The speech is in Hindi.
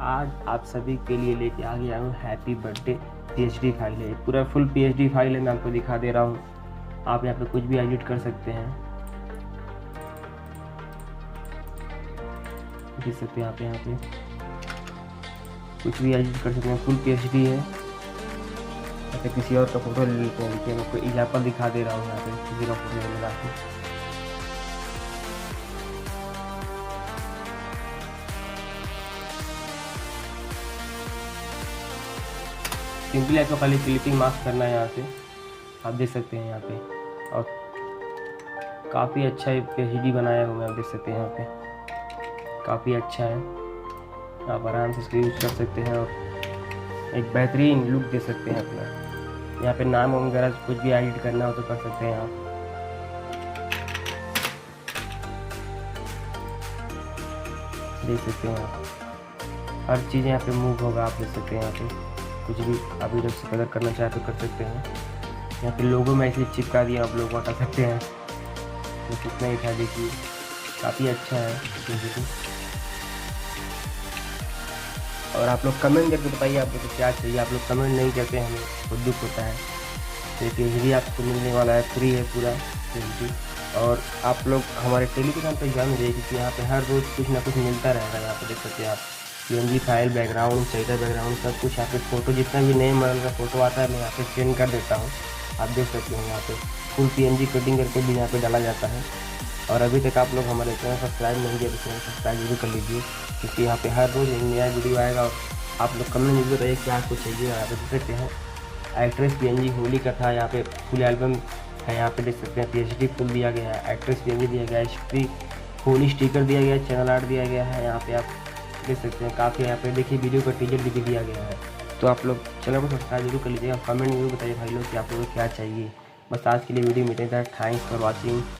आज आप सभी के लिए लेके आ गया हूँ हैप्पी बर्थडे पीएचडी फाइल है। पूरा फुल पीएचडी फाइल है, मैं आपको दिखा दे रहा हूँ। आप यहाँ पे कुछ भी एडिट कर सकते हैं, देख सकते हैं आप यहाँ पे कुछ भी एडिट कर सकते हैं। फुल पीएचडी है। ऐसे किसी और का फोटो ले लेते हैं। देखिए मैं आपको एग्जाम्पल दिखा दे रहा हूँ। यहाँ पे किसी का फोटो लगा के सिंपली आपको खाली क्लिपिंग मार्क करना है। यहाँ से आप देख सकते हैं यहाँ पे, और काफ़ी अच्छा पीएचडी बनाया हुआ है। आप देख सकते हैं यहाँ पे काफ़ी अच्छा है। आप आराम से इसको यूज कर सकते हैं और एक बेहतरीन लुक दे सकते हैं अपना। यहाँ पे नाम वगैरह कुछ भी एडिट करना हो तो कर सकते हैं आप। देख सकते हैं आप, हर चीज़ यहाँ पे मूव होगा। आप देख सकते हैं यहाँ पे कुछ भी आप इधर से कलर करना चाहे तो कर सकते हैं। यहाँ पे लोगो में ऐसे चिपका दिया, आप लोग हटा सकते हैं। तो कितना ही था, देखिए काफ़ी अच्छा है। और आप लोग कमेंट करके बताइए आप लोग को क्या चाहिए। आप लोग कमेंट नहीं करते, हमें बहुत दुख होता है। तो पीएचडी आपको मिलने वाला है, फ्री है पूरा पीएचडी। और आप लोग हमारे टेलीग्राम पर ज्वाइन रहिए, क्योंकि यहाँ पे हर रोज़ कुछ ना कुछ मिलता रहेगा। यहाँ पे देख सकते हैं आप PNG file, background, shader background, सब कुछ यहाँ पे फ़ोटो जितना भी नए मॉडल का फ़ोटो आता है मैं यहाँ पे सेंड कर देता हूँ। आप देख सकते हैं यहाँ पे फुल पीएनजी कटिंग करके भी यहाँ पे डाला जाता है। और अभी तक आप लोग हमारे चैनल सब्सक्राइब नहीं किया तो चैनल सब्सक्राइब जरूर कर लीजिए, क्योंकि यहाँ पे हर रोज़ एक नया वीडियो आएगा। और आप लोग कमेंट में बताइए क्या आपको चाहिए। यहाँ पे देख सकते हैं एक्ट्रेस पीएनजी होली का था। यहाँ पे फुल एल्बम है। यहाँ पे देख सकते हैं पीएचडी फुल दिया गया है, एक्ट्रेस पीएनजी दिया गया है, होली स्टिकर दिया गया है, चैनल आर्ट दिया गया है। यहाँ पे आप देख सकते हैं काफ़ी। यहाँ पे देखिए वीडियो का टीजर भी दिया गया है। तो आप लोग चैनल को सब्सक्राइब जरूर कर लीजिएगा। कमेंट जरूर बताइए भाई लोग कि आप लोगों को क्या चाहिए। बस आज के लिए वीडियो मिलते हैं। Thanks for watching.